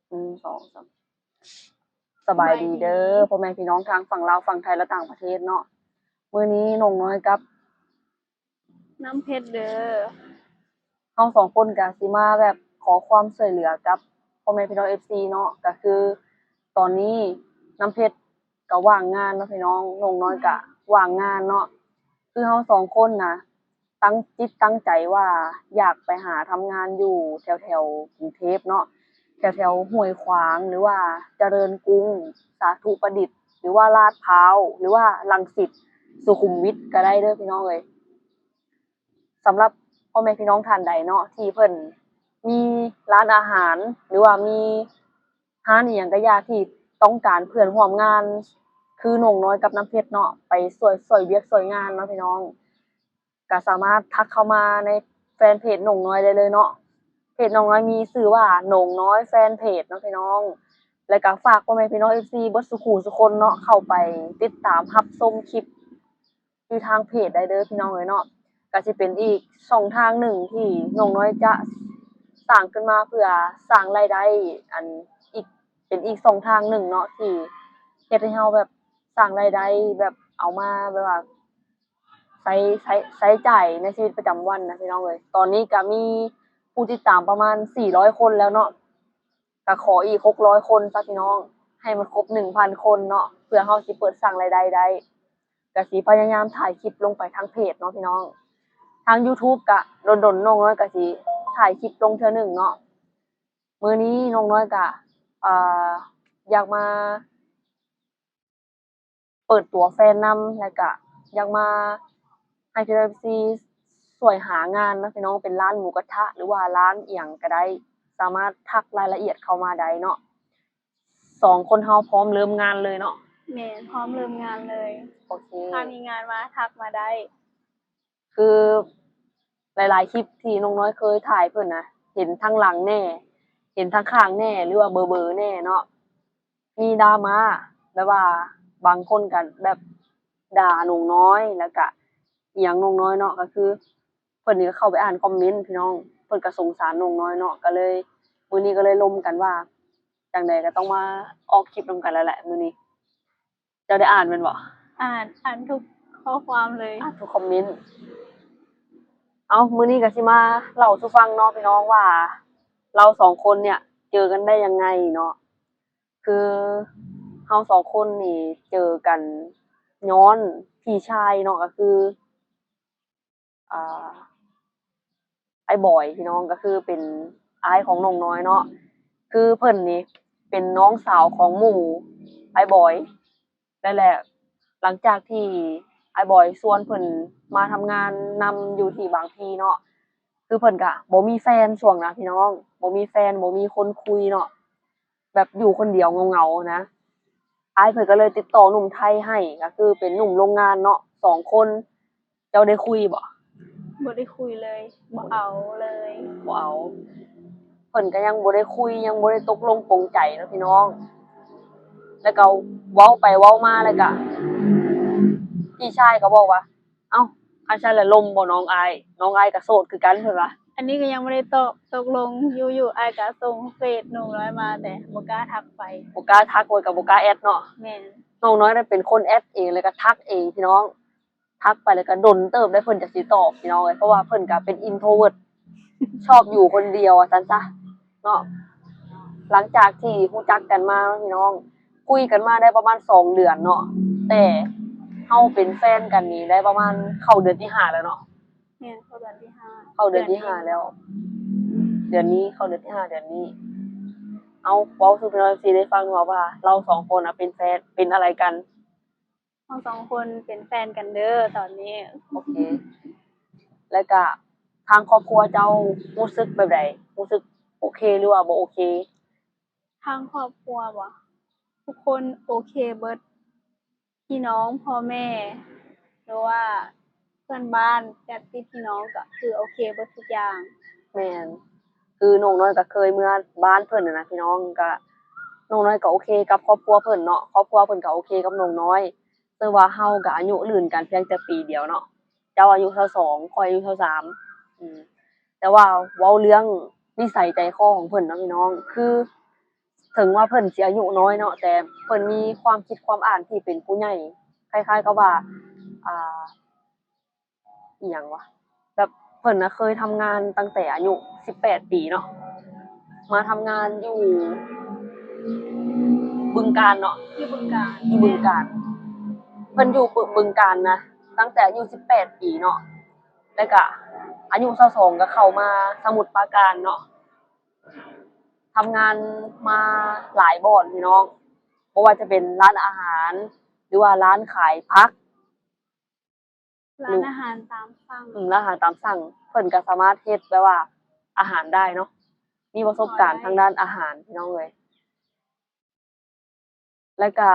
2 3สบายดีเด้อพ่อแม่พี่น้องทางฝั่งลาวฝั่งไทยและต่างประเทศเนาะมื้อนี้น้องน้อยกับน้ำเพชรเด้อเฮา2คนก็สิมาแบบขอความช่วยเหลือกับพ่อแม่พี่น้อง FC เนาะก็คือตอนนี้น้ำเพชรก็ว่างงานเนาะพี่น้องน้องน้อยก็ว่างงานเนาะคือเฮา2คนน่ะตั้งจิตตั้งใจว่าอยากไปหาทำงานอยู่แถวๆกรุงเทพเนาะแถวๆห้วยขวางหรือว่าเจริญกรุงสาธุประดิษฐ์หรือว่าลาดพร้าวหรือว่ารังสิตสุขุมวิทก็ได้เด้อพี่น้องเอ้ยสำหรับพ่อแม่พี่น้องท่านใดเนาะที่เพิ่นมีร้านอาหารหรือว่ามีร้านอิหยังก็อยากที่ต้องการเพื่อนร่วมงานคือน้องน้อยกับน้ำเพชรเนาะไปช่วยเวียกช่วยงานเนาะพี่น้องก็สามารถทักเข้ามาในแฟนเพจน้องน้อยได้เลยเนาะเพจน้องน้อยมีชื่อว่าน้องน้อยแฟนเพจเนาะพี่น้องแล้วก็ฝากพ่อแม่พี่น้อง FC เบิดซุคู่ซุคนเนาะเข้าไปติดตามรับชมคลิปอยู่ทางเพจได้เด้อพี่น้องเอ้ยเนาะ ก็สิเป็นอีกช่องทางหนึ่งที่น้องน้อยจะสร้างขึ้นมาเพื่อสร้างรายได้อันอีกเป็นอีกช่องทางหนึ่งเนาะที่เฮ็ดให้เราแบบสร้างรายได้แบบเอามาแบบว่าใช้จ่ายในชีวิตประจำวันนะพี่น้องเอ้ยตอนนี้ก็มีผู้ติดตามประมาณ400คนแล้วเนาะก็ขออีก600คนซะพี่น้องให้มันครบ 1,000 คนเนาะเพื่อเราสิเปิดสร้างรายได้ได้ก็สิพยายามถ่ายคลิปลงไปทางเพจเนาะพี่น้อง ทาง YouTube ก็ดนๆน้องน้อยก็สิถ่ายคลิปลงเทื่อหนึ่งเนาะมื้อนี้น้องน้อยก็อ่าอยากมาเปิดตัวแฟนนำแล้วก็อยากมาให้พี่น้อง FC ช่วยหางานเนาะพี่น้องเป็นร้านหมูกระทะหรือว่าร้านอิหยังก็ได้สามารถทักรายละเอียดเข้ามาได้เนาะ2คนเฮาพร้อมเริ่มงานเลยเนาะแม่พร้อมเริ่มงานเลยโอเคถ้ามีงานมาทักมาได้คือหลายๆคลิปที่น้องน้อยเคยถ่ายเพิ่นน่ะเห็นทางหลังแน่เห็นทางข้างแน่หรือว่าเบอร์ๆแน่เนาะ มีดราม่าแบบว่าบางคนก็แบบด่าน้องน้อยแล้วก็อิหยังน้องน้อยเนาะก็คือเพิ่นนี่ก็เข้าไปอ่านคอมเมนต์พี่น้องเพิ่นก็สงสารน้องน้อยเนาะก็เลยมื้อนี้ก็เลยร่วมกันว่าจั่งใดก็ต้องมาออกคลิปนำกันแล้วแหละมื้อนี้เจ้าได้อ่านแม่นบ่อ่านทุกข้อความเลยอ่านทุกคอมเมนต์เอ้ามื้อนี้ก็สิมาเล่าสู่ฟังเนาะพี่น้องว่าเรา2คนเนี่ยเจอกันได้ยังไงเนาะ คือเรา2คนนี่เจอกันย้อนพี่ชายเนาะก็คืออ่าอ้ายบอยพี่น้องก็คือเป็นอ้ายของน้องน้อยเนาะคือเพิ่นนี่เป็นน้องสาวของหมู่อ้ายบอยนั่นแหละหลังจากที่อ้ายบอยชวนเพิ่นมาทำงานนำอยู่ที่บางพลีเนาะคือเพิ่นก็บ่มีแฟนช่วงนั้นพี่น้องบ่มีแฟนบ่มีคนคุยเนาะแบบอยู่คนเดียวเหงาๆนะ อ้ายเพิ่นก็เลยติดต่อหนุ่มไทยให้ก็คือเป็นหนุ่มโรงงานเนาะ2คนเจ้าได้คุยบ่บ่ได้คุยเลยบ่เอาเลยบ่เอาเพิ่นก็ยังบ่ได้คุยยังบ่ได้ตกลงปลงใจเนาะพี่น้องแล้วก็เว้าไปเว้ามาแล้วก็พี่ชายก็บอกว่าเอ้าคันซั่นแล้วล่มบ่น้องอ้ายน้องอ้ายก็โสดคือกันเพิ่นว่าอันนี้ก็ยังไม่ได้ตกลงอยู่ๆอ้ายก็ส่งเฟซหนุ่มน้อยมาแต่บ่กล้าทักไปบ่กล้าทักไว้ก็บ่กล้าแอดเนาะแม่นน้องน้อยน่ะเป็นคนแอดเองแล้วก็ทักเองพี่น้องทักไปแล้วก็ดนเติบได้เพิ่นจักสิตอบพี่น้องเอ้ยเพราะว่าเพิ่นก็เป็น introvert ชอบอยู่คนเดียวว่าซั่นซะเนาะหลังจากที่รู้จักกันมาเนาะพี่น้องคุยกันมาได้ประมาณ2เดือนเนาะแต่เฮาเป็นแฟนกันนี่ได้ประมาณเข้าเดือนที่5แล้วเนาะแม่นเข้าเดือนที่ห้าเข้าเดือนที่5แล้วเดือนนี้เข้าเดือนที่5เดือนนี้เอาเว้าสู่พี่น้อง FC ได้ฟังว่าเรา2คนน่ะเป็นแฟนเป็นอะไรกันเราสองคนเป็นแฟนกันเด้อตอนนี้โอเคแล้วก็ทางครอบครัวเจ้ารู้สึกแบบใดรู้สึกโอเคหรือว่าบ่โอเคทางครอบครัวบ่ทุกคนโอเคเบิดพี่น้องพ่อแม่หรือว่าเพื่อนบ้านญาติพี่น้องก็คือโอเคเบิดทุกอย่างแม่นคือน้องน้อยก็เคยเมื่อบ้านเพิ่นน่ะนะพี่น้องก็น้องน้อยก็โอเคกับครอบครัวเพิ่นเนาะครอบครัวเพิ่นก็โอเคกับน้องน้อยแต่ว่าเราก็อายุรุ่นกันเพียงแต่ปีเดียวเนาะเจ้าอายุ22ข้อยอายุ23อืมแต่ว่าเว้าเรื่องนิสัยใจคอของเพิ่นเนาะพี่น้องคือ ถึงว่าเพิ่นสิอายุน้อยเนาะแต่เพิ่นมีความคิดความอ่านที่เป็นผู้ใหญ่คล้ายๆกับว่าอ่าอิหยังวะแบบเพิ่นน่ะเคยทำงานตั้งแต่อายุ18ปีเนาะมาทำงานอยู่บึงกาฬเนาะอยู่บึงกาฬอยู่บึงกาฬเพิ่นอยู่บึงกาฬนะตั้งแต่อายุ18ปีเนาะแล้วก็อายุ22ก็เข้ามาสมุทรปราการเนาะทำงานมาหลายบ่อนพี่น้องบ่ว่าจะเป็นร้านอาหารหรือว่าร้านขายผัก ร้านอาหารตามสั่งร้านอาหารตามสั่งเพิ่นก็สามารถเฮ็ดแบบว่าอาหารได้เนาะมีประสบการณ์ทางด้านอาหารพี่น้องเอ้ยแล้วก็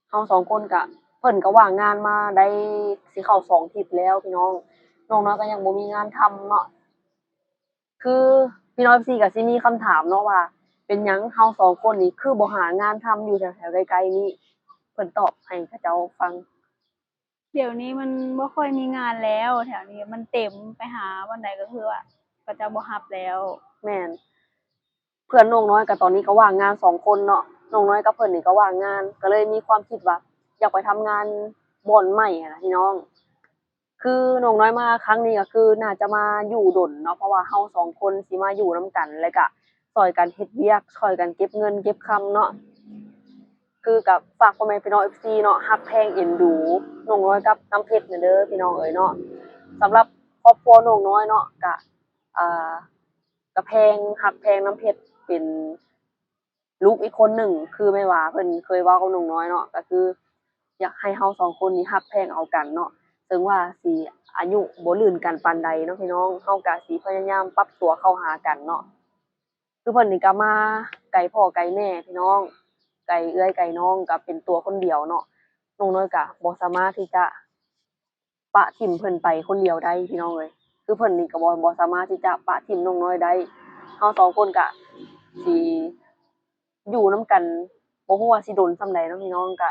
เราสองคนก็เพิ่นก็ว่างงานมาได้สิเข้า2อาทิตย์แล้วพี่น้องน้องน้อยก็ยังบ่มีงานทำเนาะคือพี่น้อง FC ก็สิมีคำถามเนาะว่าเป็นหยังเราสองคนนี่คือบ่หางานทำอยู่แถวๆไกลๆนี้เพิ่นตอบให้เขาเจ้าฟัง เดี๋ยวนี้มันบ่ค่อยมีงานแล้วแถวนี้มันเต็มไปหาวันใดก็คือว่าก็จะบ่รับแล้ว แม่นเพื่อนน้องน้อยกับตอนนี้ก็ว่างงาน2 คนเนาะน้องน้อยกับเพิ่นนี่ก็ว่างงานก็เลยมีความคิดว่าอยากไปทำงานบ่อนใหม่อะนะพี่น้องคือน้องน้อยมาครั้งนี้ก็คือน่าจะมาอยู่ดนเนาะเพราะว่าเรา2 คนสิมาอยู่นำกันแล้วก็ช่วยกันเฮ็ดเวียกช่วยกันเก็บเงินเก็บคำเนาะคือกับฝากพ่อแม่พี่น้อง FC เนาะฮักแพงเอ็นดูน้องน้อยกับน้ำเพชรน่ะเด้อพี่น้องเอ๋ยเนาะสำหรับครอบครัวน้องน้อยเนาะก็อ่า ก็แพงฮักแพงน้ำเพชรเป็นลูกอีกคนหนึ่งคือแม่ว่าเพิ่นเคยเว้ากับน้องน้อยเนาะก็คืออยากให้เรา2 คนนี้ฮักแพงเอากันเนาะถึงว่าสิอายุบ่ลื่นกันปานใดเนาะพี่น้องเราก็สิพยายามปรับตัวเข้าหากันเนาะคือเพิ่นนี่ก็มาไกลพ่อไกลแม่พี่น้องไกลเอื้อยไกลน้องก็เป็นตัวคนเดียวเนาะน้องน้อยก็บ่สามารถที่จะปะถิ่มเพิ่นไปคนเดียวได้พี่น้องเอ้ยคือเพิ่นนี่ก็บ่สามารถที่จะปะถิ่มน้องน้อยได้เรา2 คนก็สิอยู่นำกันบ่ฮู้ว่าสิโดนส่ำใดเนาะพี่น้องก็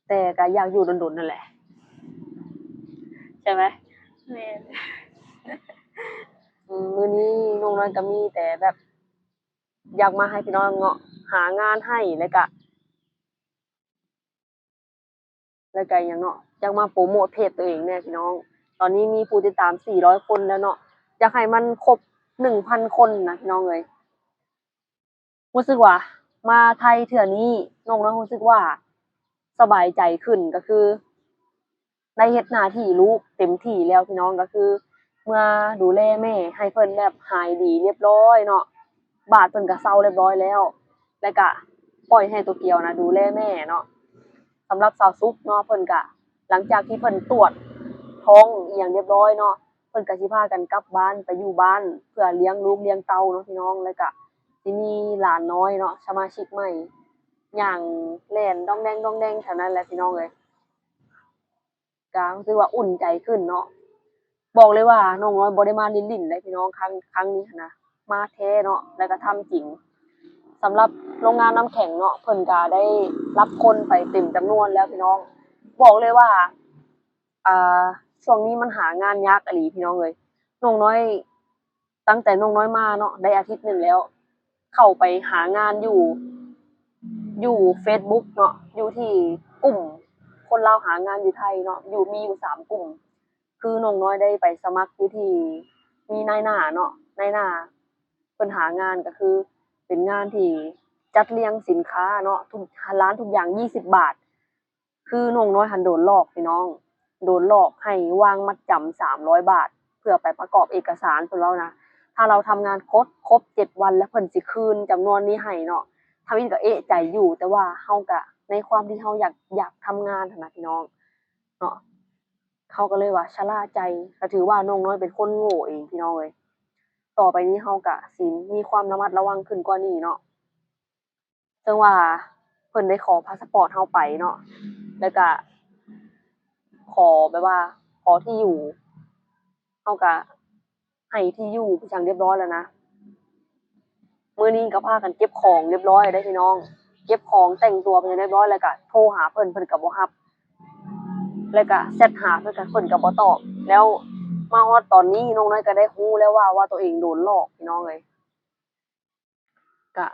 แต่ก็อยากอยู่โดนๆนั่นแหละใช่ไหม แม่น มื้อนี้น้องน้อยก็มีแต่แบบอยากมาให้พี่น้องเงาะหางานให้แล้วก็อิหยังเนาะอยากมาโปรโมตเพจตัวเองแหน่พี่น้องตอนนี้มีผู้ติดตาม400 คนแล้วเนาะอยากให้มันครบ 1,000 คนนะพี่น้องเอ้ยรู้สึกว่ามาไทยเทื่อนี้น้องน้อยรู้สึกว่าสบายใจขึ้นก็คือได้เฮ็ดหน้าที่ลูกเต็มที่แล้วพี่น้องก็คือเมื่อดูแลแม่ให้เพิ่นแบบหายดีเรียบร้อยเนาะบาดเพิ่นก็เซาเรียบร้อยแล้วแล้วก็ปล่อยให้ตัวเกียวนะดูแลแม่เนาะ สำหรับสาวซุกเนาะเพิ่นก็หลังจากที่เพิ่นตรวจท้องอีหยังเรียบร้อยเนาะเพิ่นก็สิพากันกลับบ้านไปอยู่บ้านเพื่อเลี้ยงลูกเลี้ยงเต้าเนาะพี่น้องแล้วก็สิมีหลานน้อยเนาะสมาชิกใหม่ย่างแล่นดองแดงๆแถวนั้นแหละพี่น้องเอ้ยก็รู้สึกว่าอุ่นใจขึ้นเนาะบอกเลยว่าน้องน้อยบ่ได้มาลิ้นๆเดะพี่น้องครั้งนี้หั้นนะมาแท้เนาะแล้วก็ทำจริง สำหรับโรงงานน้ำแข็งเนาะเพิ่นก็ได้รับคนไปเต็มจำนวนแล้วพี่น้องบอกเลยว่าอ่าช่วงนี้มันหางานยากอีหลีพี่น้องเอ้ยน้องน้อยตั้งแต่น้องน้อยมาเนาะได้อาทิตย์หนึ่งแล้วเข้าไปหางานอยู่เฟซบุ๊กเนาะอยู่ที่กลุ่มคนลาวหางานอยู่ไทยเนาะมีอยู่3 กลุ่มคือน้องน้อยได้ไปสมัครอยู่ที่มีนายหน้าเนาะนายหน้าเพิ่นหางานก็คือ เป็นงานที่จัดเรียงสินค้าเนาะทุกร้านทุกอย่าง20 บาทคือน้องน้อยหันโดนหลอกพี่น้องโดนหลอกให้วางมัดจำ300 บาทเพื่อไปประกอบเอกสารเพิ่นเว้านะถ้าเราทำงานครบ7 วันแล้วเพิ่นสิคืนจำนวนนี้ให้เนาะทำอีกก็เอะใจอยู่แต่ว่าเฮาก็ในความที่เฮาอยากทำงานหั้นน่ะพี่น้องเนาะเขาก็เลยว่าชะล่าใจก็ถือว่าน้องน้อยเป็นคนโง่เองพี่น้องเอ้ยต่อไปนี้เฮาก็สิมีความระมัดระวังขึ้นกว่านี้เนาะ ซึ่งว่าเพิ่นได้ขอพาสปอร์ตเราไปเนาะแล้วก็ขอแบบว่าขอที่อยู่เราก็ให้ที่อยู่ไปจั่งเรียบร้อยแล้วนะมื้อนี้ก็พากันเก็บของเรียบร้อยได้พี่น้องเก็บของแต่งตัวไปเรียบร้อยแล้วก็โทรหาเพิ่นก็บ่รับแล้วก็แชตหาเพิ่นก็บ่ตอบแล้วมาฮอดตอนนี้น้องน้อยก็ได้รู้แล้วว่าตัวเองโดนหลอกพี่น้องเอ้ย ก็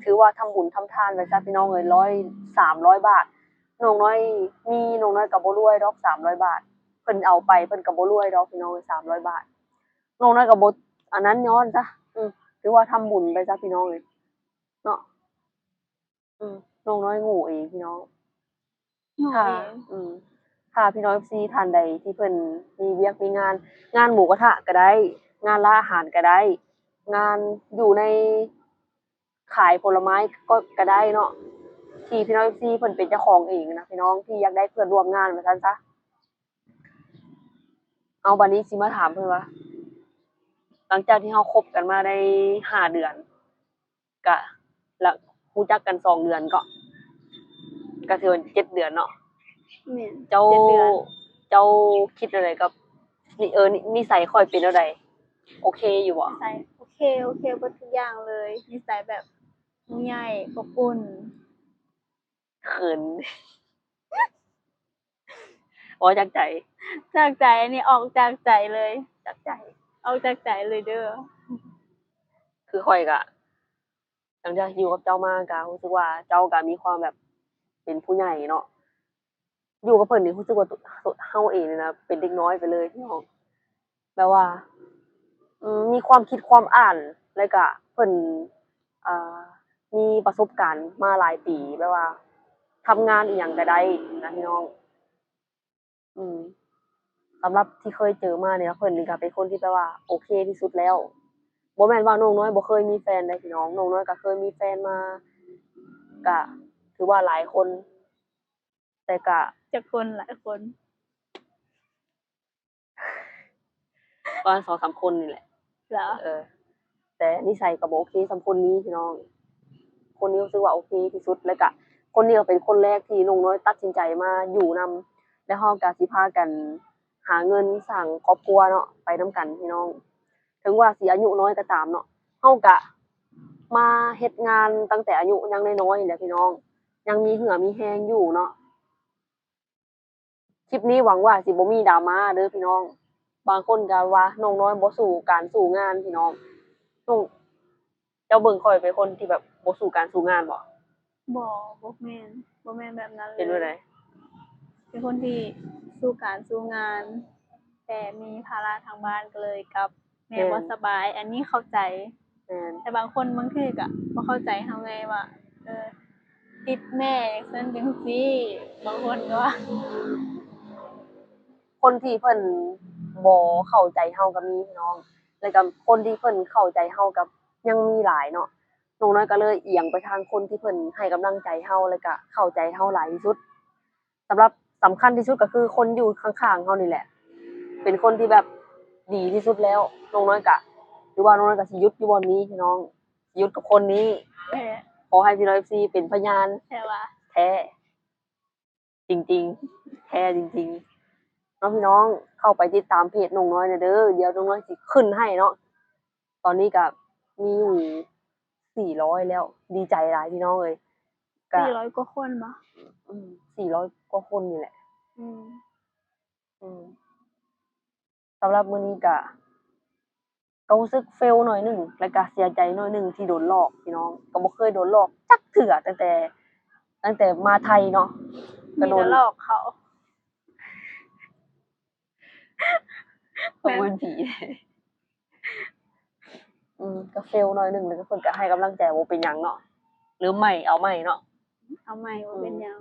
ถือว่าทำบุญทำทานไว้ซะพี่น้องเอ้ย300 บาทน้องน้อยน้องน้อยก็บ่รวยดอก300 บาทเพิ่นเอาไปเพิ่นก็บ่รวยดอกพี่น้องเอ้ย300 บาทน้องน้อยก็บ่อันนั้นย้อนซะถือว่าทำบุญไปซะพี่น้องเอ้ยเนาะน้องน้อยโง่เองพี่น้อง หนู ถ้า เอง ถ้าพี่น้อง FC ท่านใดที่เพิ่นมีเวียกมีงานหมูกระทะก็ได้ งานร้านอาหารก็ได้ งานอยู่ในขายผลไม้ก็ได้เนาะที่พี่น้อง FC เพิ่นเป็นเจ้าของเองนะพี่น้องที่อยากได้เพื่อนร่วมงานว่าซั่นซะเอาบัดนี้สิมาถามเพิ่นว่า หลังจากที่เราคบกันมาได้5 เดือนก็แล้วรู้จักกัน2 เดือนก็ถือว่า7 เดือนเนาะ แม่น เจ้า 7 เดือน คิดอะไรกับนิสัยค่อยเป็นจั่งใดโอเคอยู่บ่ นิสัยโอเคเบิดทุกอย่างเลยนิสัยแบบผู้ใหญ่อบอุ่น เขิน อ๋อจากใจ จากใจอันนี้ออกจากใจเลย จากใจ ออกจากใจเลยเด้อ คือค่อยก็หลังจากอยู่กับเจ้ามาก็รู้สึกว่าเจ้าก็มีความแบบเป็นผู้ใหญ่เนาะอยู่กับเพิ่นนี่รู้สึกว่าเฮาเองนี่นะเป็นเด็กน้อยไปเลยพี่น้องแบบว่ามีความคิดความอ่านแล้วก็เพิ่นอ่ามีประสบการณ์มาหลายปีแบบว่าทำงานอิหยังก็ได้นะพี่น้องอืมสำหรับที่เคยเจอมาเนี่ยเพิ่นนี่ก็เป็นคนที่แบบว่าโอเคที่สุดแล้วบ่แม่นว่าน้องน้อยบ่เคยมีแฟนเด้พี่น้องน้องน้อยก็เคยมีแฟนมาก็ถือว่าหลายคน แต่ก็ จากคนหลายคน ประมาณ2-3 คนนี่แหละ เหรอ แต่นิสัยก็บ่โอเคส่ำคนนี้พี่น้อง คนนี้รู้สึกว่าโอเคที่สุดแล้วก็คนนี้ก็เป็นคนแรกที่น้องน้อยตัดสินใจมาอยู่นำแล้วเราก็สิพากันหาเงินสร้างครอบครัวเนาะไปนำกันพี่น้อง ถึงว่าสิอายุน้อยก็ตามเนาะเราก็มาเฮ็ดงานตั้งแต่อายุยังน้อยๆนี่แหละพี่น้อง ยังมีเหือมีแรงอยู่เนาะคลิปนี้หวังว่าสิบ่มีดราม่าเด้อพี่น้อง บางคนก็ว่าน้องน้อยบ่สู้การสู้งานพี่น้องน้องเจ้าเบิ่งข้อยเป็นคนที่แบบบ่สู้การสู้งานบ่ บ่แม่นแบบนั้นเลย เป็นจั่งใด เป็นคนที่สู้การสู้งาน แต่มีภาระทางบ้านก็เลยกลับแม่บ่สบาย อันนี้เข้าใจ แม่น แต่บางคนบางทีก็บ่เข้าใจเฮาไงว่าติดแม่จังซั่นจังซี่บางคนก็ว่า คนที่เพิ่นบ่เข้าใจเราก็มีพี่น้อง แล้วก็คนที่เพิ่นเข้าใจเราก็ยังมีหลายเนาะน้องน้อยก็เลยเอียงไปทางคนที่เพิ่นให้กำลังใจเราแล้วก็เข้าใจเราหลายที่สุดสำหรับสำคัญที่สุดก็คือคนอยู่ข้างๆเรานี่แหละ เป็นคนที่แบบดีที่สุดแล้วน้องน้อยก็ถือว่าน้องน้อยก็สิหยุดอยู่บ่อนนี้พี่น้องหยุดกับคนนี้ แท้ ขอให้พี่น้อง FC เป็นพยาน แต่ว่า แท้จริงๆแท้จริงๆเนาะพี่น้องเข้าไปติดตามเพจน้องน้อยน่ะเด้อเดี๋ยวน้องน้อยสิขึ้นให้เนาะตอนนี้ก็มีอยู่400แล้วดีใจหลายพี่น้องเอ้ยก็ 400กว่าคนบ่ 400 กว่าคนนี่แหละ อืม สำหรับมื้อนี้ก็รู้สึกเฟลหน่อยหนึงแล้วก็เสียใจหน่อยหนึงที่โดนหลอกพี่น้องก็บ่เคยโดนหลอกจักเทื่อตั้งแต่มาไทยเนาะก็ มี โด แต่ น หลอกเขา ขโมยผีก็เฟลหน่อยหนึงแล้วก็เพิ่นก็ให้กำลังใจว่าบ่เป็นหยังเนาะหรือไม่เอาใหม่เนาะ เอาใหม่ว่าเป็นหยัง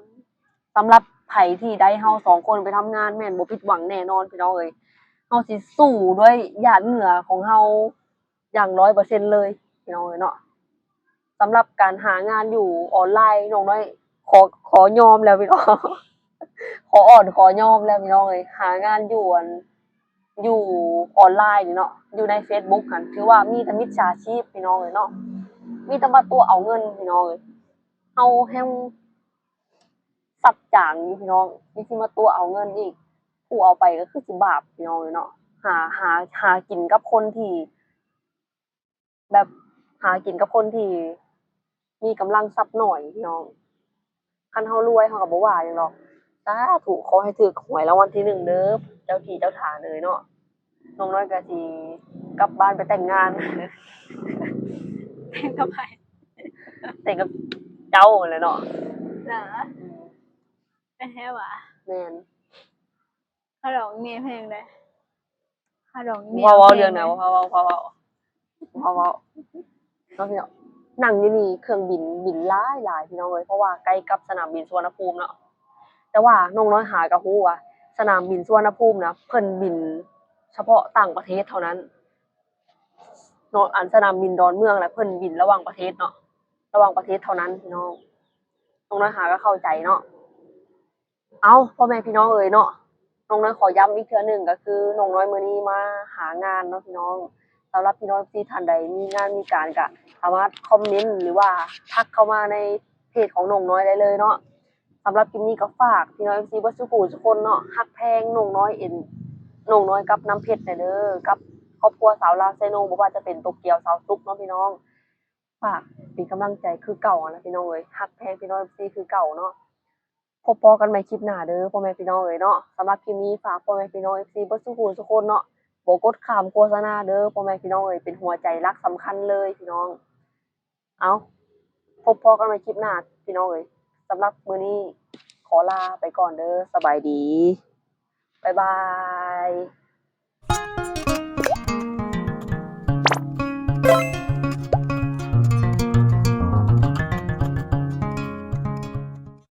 สำหรับไผที่ได้เฮา2 คนไปทำงานแม่นบ่ผิดหวังแน่นอนพี่น้องเอ้ยเฮาสิสู้ด้วยหยาดเหงื่อของเฮาอย่าง100%เลยพี่น้องเอ้ยเนาะสำหรับการหางานอยู่ออนไลน์น้องน้อยขอยอมแล้วพี่น้อง ขอยอมแล้วพี่น้องเอ้ยหางานอยู่ออนไลน์นี่เนาะอยู่ใน Facebook หั้นถือว่ามีแต่มิจฉาชีพพี่น้องเอ้ยเนาะมีแต่มาตัวเอาเงินพี่น้องเอ้ยเฮาแฮ่งสักจางอยู่พี่น้องยังสิมาตัวเอาเงินอีกผู้เอาไปก็คือสิบาปพี่น้องเอ้ยเนาะหากินกับคนที่ แบบหากินกับคนที่มีกำลังทรัพย์น้อยพี่น้องคันเฮารวยเฮาก็บ่ว่าหยังดอกสาธุขอให้ถูกหวยรางวัลที่1เด้อเจ้าที่เจ้าทางเอ้ยเนาะน้องน้อยก็สิ กลับบ้านไปแต่งงาน แต่งกับไผ แต่งกับเจ้าเลยเนาะ เหรอเป็นแท้หวะ แม่น ข้าดอกเมียเพลงเลยข้าดอกเมีย พอเว้า พล เรื่องไหน ลย พอเว้าเนาะพี่น้องนั่งอยู่นี่เครื่องบินบินหลายพี่น้องเอ้ยเพราะว่าใกล้กับสนามบินสุวรรณภูมิเนาะแต่ว่าน้องน้อยหาก็ฮู้ว่าสนามบินสุวรรณภูมินะเพิ่นบินเฉพาะต่างประเทศเท่านั้นเนาะอันสนามบินดอนเมืองแหละเพิ่นบินระหว่างประเทศเนาะระหว่างประเทศเท่านั้นพี่น้องน้องน้อยหาก็เข้าใจเนาะเอ้าพ่อแม่พี่น้องเอ้ยเนาะน้องน้อยขอย้ำอีกเทื่อหนึงก็คือน้องน้อยมื้อนี้มาหางานเนาะพี่น้องสำหรับพี่น้องที่ท่านใดมีงานมีการก็สามารถคอมเมนต์หรือว่าทักเข้ามาในเพจของน้องน้อยได้เลยเนาะสำหรับคลิปนี้ก็ฝากพี่น้อง FC เบิดซุผู้ทุกคนเนาะฮักแพงน้องน้อยน้องน้อยกับน้ำเพชรเด้อกับครอบครัวสาวลาวไซโนบ่ว่าจะเป็นโตเกียวสาวซุกเนาะพี่น้องฝากเป็นกำลังใจคือเก่านะพี่น้องเอ้ยฮักแพงพี่น้อง FC คือเก่าเนาะพบกันใหม่คลิปหน้าเด้อพ่อแม่พี่น้องเอ้ยเนาะสำหรับคลิปนี้ฝากพ่อแม่พี่น้อง FC เบิดซุผู้ทุกคนเนาะบ่กดข้ามโฆษณาเด้อพ่อแม่พี่น้องเอ้ยเป็นหัวใจรักสำคัญเลยพี่น้องเอาพบกันใหม่คลิปหน้าพี่น้องเอ้ยสำหรับมื้อนี้ขอลาไปก่อนเด้อสบายดีบ๊ายบาย